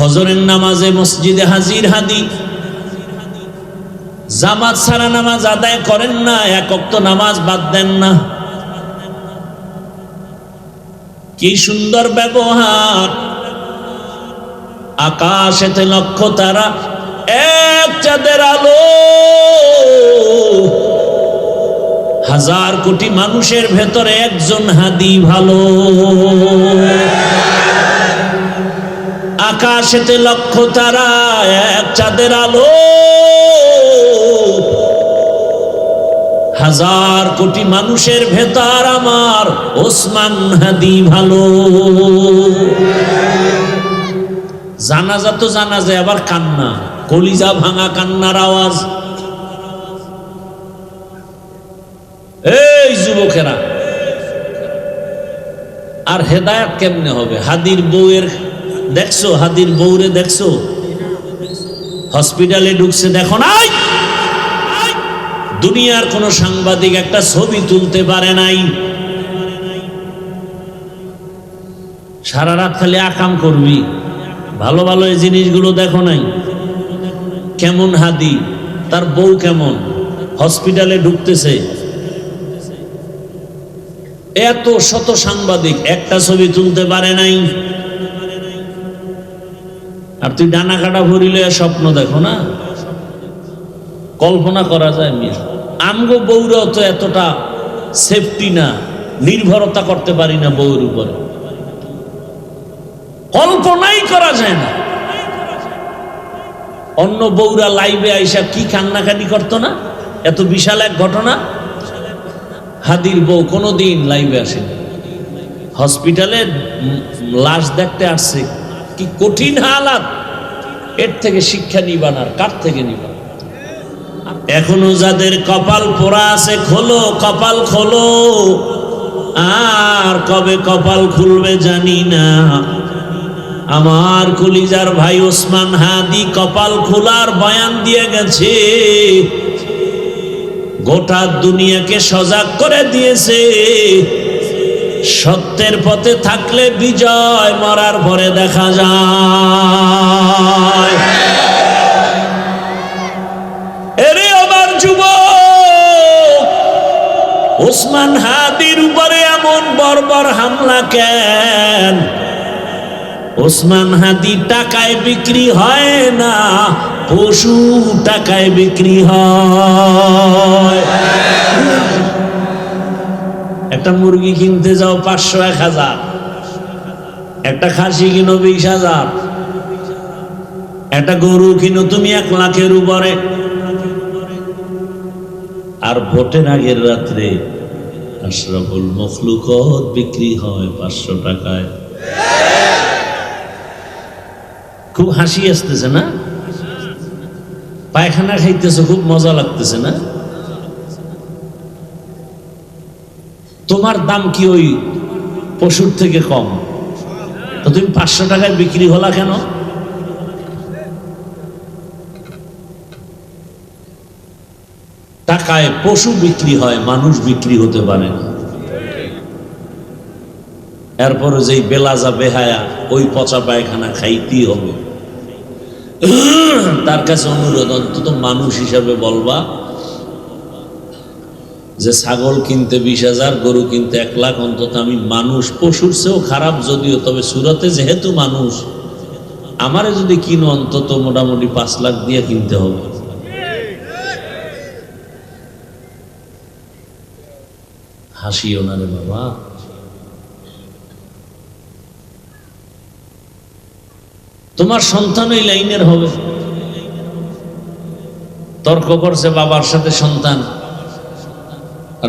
ফজরের নামাজে মসজিদে হাজির হাদি, জামাত ছাড়া নামাজ আদায় করেন না, এক ওয়াক্ত নামাজ বাদ দেন না। কি সুন্দর ব্যবহার! আকাশেতে লক্ষ তারা, এক চাঁদের আলো, হাজার কোটি মানুষের ভেতরে একজন হাদি ভালো। আকাশেতে লক্ষ তারা, এক চাঁদের আলো, হাজার কোটি মানুষের ভেতর আমার ওসমান হাদি ভালো। জানাজা তো জানাজা, আবার কান্না, কলিজা ভাঙা কান্নার আওয়াজ। এই যুবকেরা, আর হেদায়েত কেমনে হবে? হাদির বউয়ের দেখছো, হাদির বউরে দেখছো হসপিটালে ঢুকছে, দেখো নাই? দুনিয়ার কোন সাংবাদিক একটা ছবি তুলতে পারে নাই। সারা রাত খালি আকাম করবি, ভালো ভালো এই জিনিসগুলো দেখো নাই? কেমন হাদি, তার বউ কেমন, হসপিটালে ঢুকতেছে, এত শত সাংবাদিক একটা ছবি তুলতে পারে নাই। আর তুই ডানা কাটা ভরিলে স্বপ্ন দেখো না? কল্পনা করা যায় মিয়া? আমগো বউরাও তো এতটা সেফটি না, নির্ভরতা করতে পারি না বউর উপরে, কল্পনাই করা যায় না। অন্য বউরা লাইভে আইসা কি কান্নাকাটি করতো না? এত বিশাল এক ঘটনা। হাদির বউ কোনোদিন লাইভে আসেনি, হসপিটালে লাশ দেখতে আসছে। কি কঠিন হালাত! এর থেকে শিক্ষা নিবান আর কার থেকে নিবান? এখনো যাদের কপাল পোড়া আছে, খোলো কপাল খোলো, আর কবে কপাল খুলবে জানি না। আমার কলিজার ভাই ওসমান হাদি কপাল খোলার বয়ান দিয়ে গেছে, গোটা দুনিয়াকে সজাগ করে দিয়েছে। সত্যের পথে থাকলে বিজয় মরার পরে দেখা যায়। এরে আমার যুবক, ওসমান হাদির উপরে এমন বর্বর হামলা কেন? ওসমান হাদি টাকায় বিক্রি হয় না, পশু টাকায় বিক্রি হয়। একটা মুরগি কিনতে যাও 500-1000, একটা খাসি কিনো 20,000, একটা গরু কিনো তুমি 1 লাখের উপরে। আর ভোটের আগের রাত্রে আশরাফুল মখলুকত বিক্রি হয় 500 টাকায়। খুব হাসি আসতেছে না? পায়খানা খাইতেছে, খুব মজা লাগতেছে না? তোমার দাম কি ওই পশুর থেকে কম? তো তুমি 500 টাকায় বিক্রি হলা কেন? টাকায় পশু বিক্রি হয়, মানুষ বিক্রি হতে পারে না। এরপরে যেই বেলাজা বেহায়া, ওই পচা পায়খানা খাইতেই হবে। তার কাছে অনুরোধ, অন্তত মানুষ হিসাবে বলবা যে ছাগল কিনতে 20,000, গরু কিনতে 1 লাখ, অন্তত আমি মানুষ, পশুর চেয়েও খারাপ যদিও, তবে সুরতে যেহেতু মানুষ, আমারে যদি কিনো অন্তত মোটামুটি 5 লাখ দিয়ে কিনতে হবে। হাসিও না রে বাবা। তোমার সন্তান ওই লাইনের হবে। তর্ক করছে বাবার সাথে সন্তান,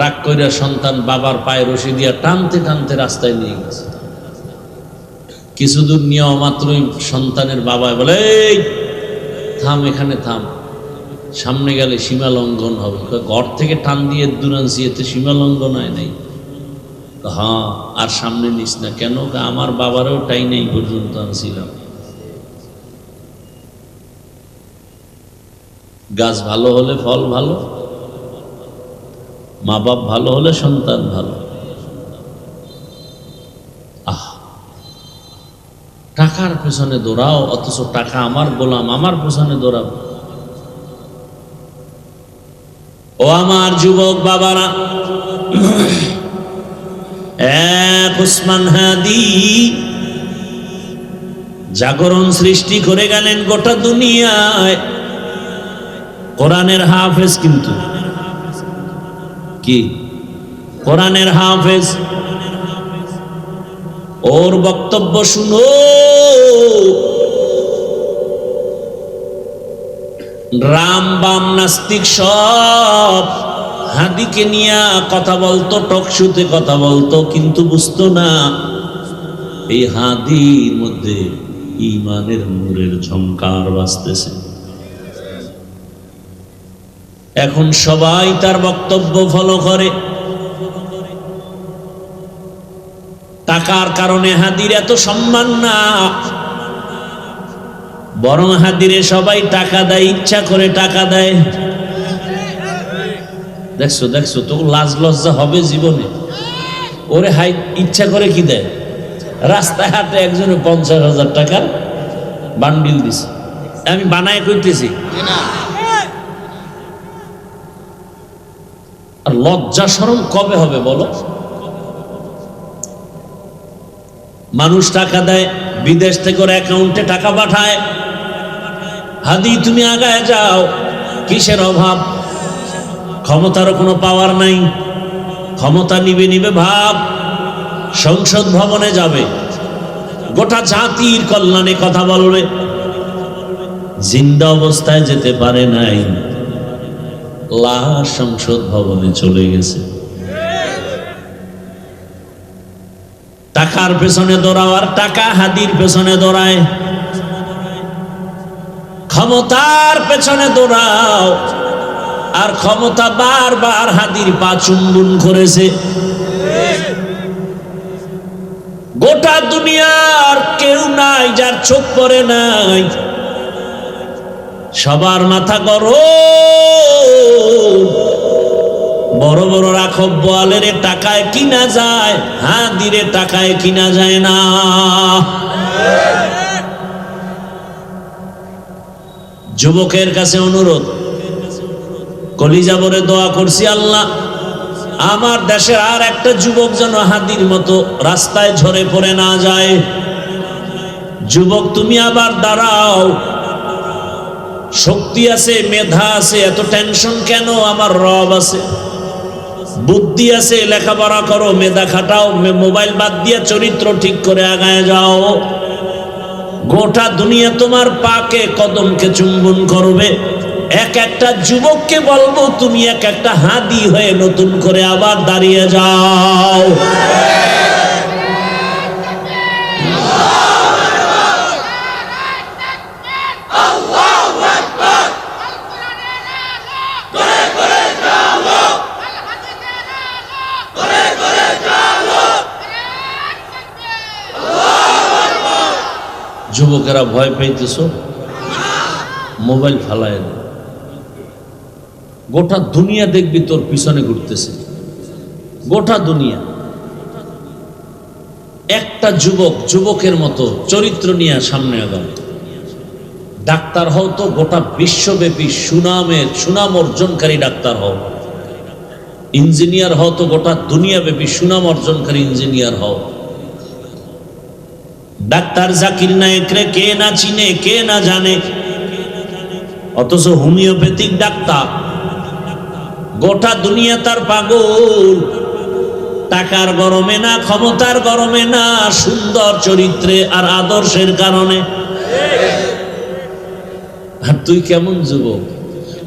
রাগ কইরা সন্তান বাবার পায়ে রশি দিয়া টানতে টানতে রাস্তায় নিয়ে গেছে। কিছু দূর নেওয়া মাত্রই সন্তানের বাবা বলে, এই থাম, এখানে থাম, সামনে গেলে সীমা লঙ্ঘন হবে। ঘর থেকে টান দিয়ে দূর আনছি, এতে সীমা লঙ্ঘন হয় নাই। হ্যাঁ, আর সামনে নিস না কেন? আমার বাবারও টাই নেই পর্যন্ত আনছিলাম। গাছ ভালো হলে ফল ভালো, মা বাপ ভালো হলে সন্তান ভালো। টাকা টাকার পেছনে দৌড়াও, অথচ টাকা আমার গোলাম, আমার পেছনে দৌড়াও। ও আমার যুবক বাবারা, এক উসমান হাদি জাগরণ সৃষ্টি করে গেলেন গোটা দুনিয়ায়। কোরআনের হাফেজ, কিন্তু কি কোরআনের হাফেজ। ওর বক্তব্য শুনো, রাম বাম নাস্তিক সব হাদিকে নিয়ে কথা বলতো, টকশুতে কথা বলতো, কিন্তু বুঝতো না এই হাদির মধ্যে ঈমানের নূরের ঝংকার বাজতেছে। এখন সবাই তার বক্তব্য ফলো করে। টাকার কারণে হাদির এত সম্মান না, বরং হাদিরে সবাই টাকা দেয়, ইচ্ছা করে টাকা দেয়। দেখছো দেখছো, তো লাজ লজ্জা হবে জীবনে? ওরে হাই ইচ্ছা করে কি দেয়? রাস্তায় হাটে একজনে 50,000 টাকার বান্ডিল দিছে, আমি বানায় কইতেছি। আর লজ্জা শরম কবে হবে বলো? মানুষ টাকা দেয়, বিদেশ থেকে ওর অ্যাকাউন্টে টাকা পাঠায়। হাদি তুমি আগায় যাও, কিসের অভাব? ক্ষমতারও কোনো পাওয়ার নাই, ক্ষমতা নিবে নিবে ভাব, সংসদ ভবনে যাবে, গোটা জাতির কল্যাণে কথা বলবে। জিন্দা অবস্থায় যেতে পারে নাই, লাশ সংসদ ভবনে চলে গেছে। টাকার পেছনে দৌড়াও, আর টাকা হাদির পেছনে দৌড়ায়। ক্ষমতার পেছনে দৌড়াও, আর ক্ষমতা বারবার হাদির পা চুম্বন করেছে। গোটা দুনিয়ার কেউ নাই যার চোখ পড়ে নাই, সবার মাথা গরম। বড় বড় রাখব বোয়ালের টাকায় কিনা যায়, হাদিরে টাকায় কিনা যায় না। যুবকের কাছে অনুরোধ, কলিজা ভরে দোয়া করছি, আল্লাহ আমার দেশের আর একটা যুবক যেন হাদির মতো রাস্তায় ঝরে পড়ে না যায়। যুবক তুমি আবার দাঁড়াও, শক্তি আছে, মেধা আছে, এত টেনশন কেন? আমার রব আছে, বুদ্ধি আছে, লেখাপড়া করো, মেধা খাটাও, মোবাইল বাদ দিয়ে চরিত্র ঠিক করে আগায় যাও। গোটা দুনিয়া তোমার পাকে কদমকে চুম্বন করবে। এক একটা যুবককে বলবো, তুমি এক একটা হাদি হয়ে নতুন করে আবার দাঁড়িয়ে যাও। যুবকেরা ভয় পাইতেছ, মোবাইল ফালায় না, গোটা দুনিয়া দেখবি তোর পিছনে ঘুরতেছে, গোটা দুনিয়া। একটা যুবক যুবকের মতো চরিত্র নিয়ে সামনে আগাও। ডাক্তার হও তো গোটা বিশ্বব্যাপী সুনাম অর্জনকারী ডাক্তার হও। ইঞ্জিনিয়ার হও তো গোটা দুনিয়াব্যাপী সুনাম অর্জনকারী ইঞ্জিনিয়ার হও। ডাক্তার জাকির নায়েকরে কে না চিনে, কে না জানে, অথচ হোমিওপ্যাথিক ডাক্তার, গোটা দুনিয়া তার পাগল। টাকার গরমে না, ক্ষমতার গরমে না, সুন্দর চরিত্রে আর আদর্শের কারণে। আর তুই কেমন যুবক?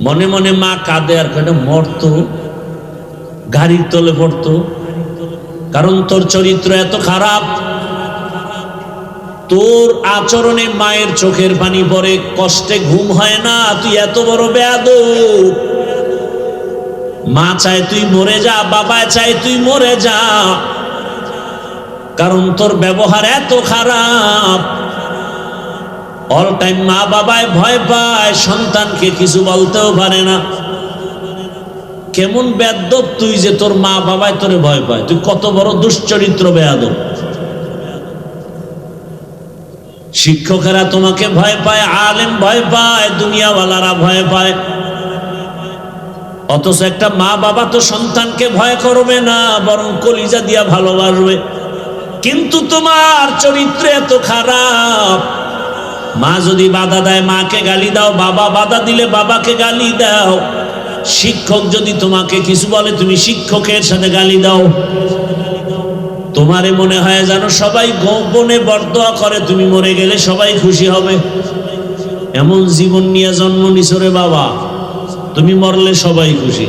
মনে মনে মা কাঁদে, আর কেন মরতো, গাড়ির তলে পড়তো, কারণ তোর চরিত্র এত খারাপ। তোর আচরণে মায়ের চোখের পানি পড়ে, কষ্টে ঘুম হয় না, তুই এত বড় বেয়াদব। মা চায় তুই মরে যা, বাবা চায় তুই মরে যা, কারণ তোর ব্যবহার এত খারাপ। অল টাইম মা বাবায় ভয় পায়, সন্তানকে কিছু বলতেও পারে না। কেমন বেয়াদব তুই যে তোর মা বাবায় তোরে ভয় পায়? তুই কত বড় দুশ্চরিত্র বেয়াদব। শিক্ষকেরা তোমাকে ভয় পায়, আলেম ভয় পায়, দুনিয়াওয়ালারা ভয় পায়। অথচ একটা মা বাবা তো সন্তানকে ভয় করবে না, বরং কলিজা দিয়া ভালোবাসবে। কিন্তু তোমার চরিত্র এত খারাপ, মা যদি বাধা দেয় মাকে গালি দাও, বাবা বাধা দিলে বাবাকে গালি দাও, শিক্ষক যদি তোমাকে কিছু বলে তুমি শিক্ষকের সাথে গালি দাও। তোমারে মনে হয় যেন সবাই গোপনে বরদোয়া করে, তুমি মরে গেলে সবাই খুশি হবে। এমন জীবন নিয়ে জন্ম নিছো রে বাবা, তুমি মরলে সবাই খুশি।